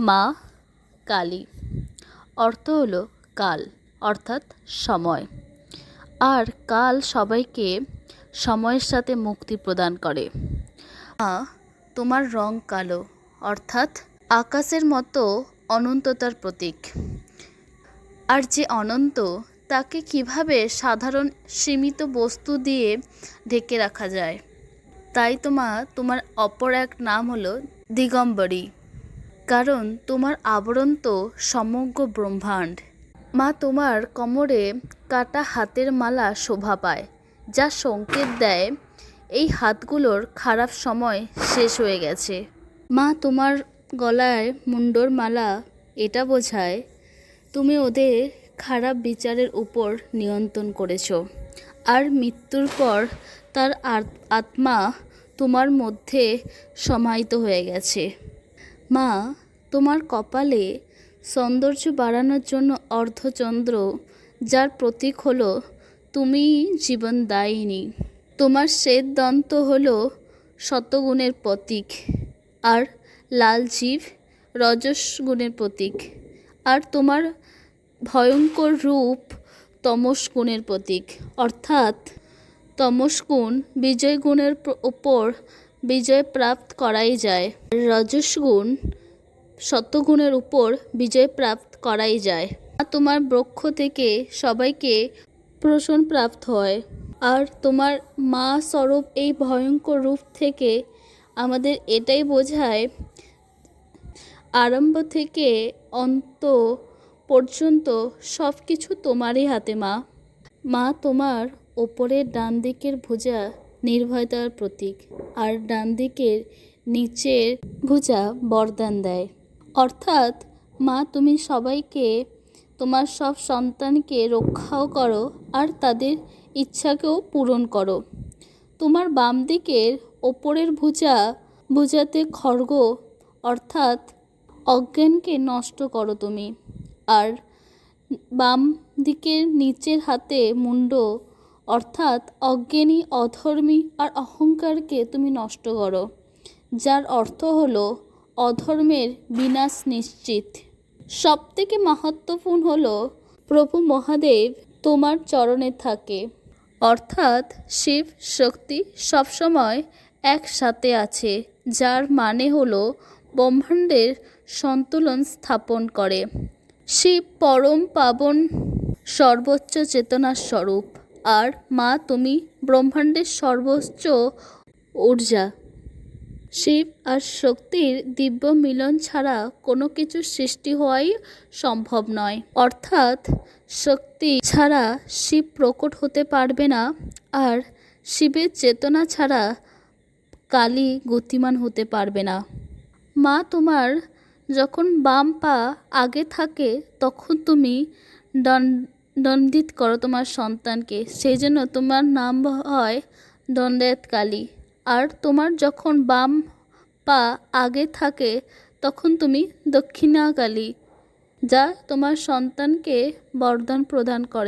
মা কালী অর্থ হলো কাল অর্থাৎ সময়। আর কাল সবাইকে সময়ের সাথে মুক্তি প্রদান করে। মা তোমার রং কালো অর্থাৎ আকাশের মতো অনন্ততার প্রতীক। আর যে অনন্ত তাকে কিভাবে সাধারণ সীমিত বস্তু দিয়ে ঢেকে রাখা যায়? তাই তোমার অপর এক নাম হলো দিগম্বরী, কারণ তোমার আবরণ তো সমগ্র ব্রহ্মাণ্ড। মা তোমার কোমরে কাটা হাতের মালা শোভা পায়, যা সংকেত দেয় এই হাতগুলোর খারাপ সময় শেষ হয়ে গেছে। মা তোমার গলায় মুন্ডর মালা এটা বোঝায় তুমি ওদের খারাপ বিচারের উপর নিয়ন্ত্রণ করেছো, আর মৃত্যুর পর তার আত্মা তোমার মধ্যে সমাহিত হয়ে গেছে। মা তোমার কপালে সৌন্দর্য বাড়ানোর জন্য অর্ধচন্দ্র, যার প্রতীক হলো তুমি জীবনদায়িনী। তোমার শ্বেত দন্ত হলো শতগুণের প্রতীক, আর লাল জিভ রজস গুণের প্রতীক। আর তোমার ভয়ঙ্কর রূপ তমস গুণের প্রতীক, অর্থাৎ তমস গুণ বিজয় গুণের উপর বিজয় প্রাপ্ত করাই যায়, রজস গুণ শতগুণের উপর বিজয় প্রাপ্ত করাই যায়। তোমার বক্ষ থেকে সবাইকে পোষণ প্রাপ্ত হয়। আর তোমার মা স্বরূপ এই ভয়ঙ্কর রূপ থেকে আমাদের এটাই বোঝায়, আরম্ভ থেকে অন্ত পর্যন্ত সব কিছু তোমারই হাতে। মা তোমার ওপরের ডান দিকের ভুজা নির্ভয়তার প্রতীক, আর ডান দিকের নিচের ভুজা বরদান দেয়। অর্থাৎ মা তুমি সবাইকে, তোমার সব সন্তানকে রক্ষাও করো আর তাদের ইচ্ছাকেও পূরণ করো। তোমার বাম দিকের ওপরের ভুজাতে খড়গ অর্থাৎ অজ্ঞানকে নষ্ট করো তুমি, আর বাম দিকের নিচের হাতে মুন্ড অর্থাৎ অজ্ঞানী, অধর্মী আর অহংকারকে তুমি নষ্ট করো, যার অর্থ হলো অধর্মের বিনাশ নিশ্চিত। সবথেকে মাহাত্ম্যপূর্ণ হলো প্রভু মহাদেব তোমার চরণে থাকে, অর্থাৎ শিব শক্তি সবসময় একসাথে আছে, যার মানে হলো ব্রহ্মাণ্ডের সন্তুলন স্থাপন করে। শিব পরম পাবন সর্বোচ্চ চেতনার স্বরূপ, আর মা তুমি ব্রহ্মাণ্ডের সর্বোচ্চ ঊর্জা। শিব আর শক্তির দিব্য মিলন ছাড়া কোনো কিছু সৃষ্টি হওয়াই সম্ভব নয়। অর্থাৎ শক্তি ছাড়া শিব প্রকট হতে পারবে না, আর শিবের চেতনা ছাড়া কালী গতিমান হতে পারবে না। মা তোমার যখন বাম পা আগে থাকে তখন তুমি দণ্ডিত করো তোমার সন্তানকে, সেই জন্য তোমার নাম হয় দণ্ডায়ত কালী। আর তোমার যখন বাম পা আগে থাকে তখন তুমি দক্ষিণা কালী, যা তোমার সন্তানকে বরদান প্রদান করে।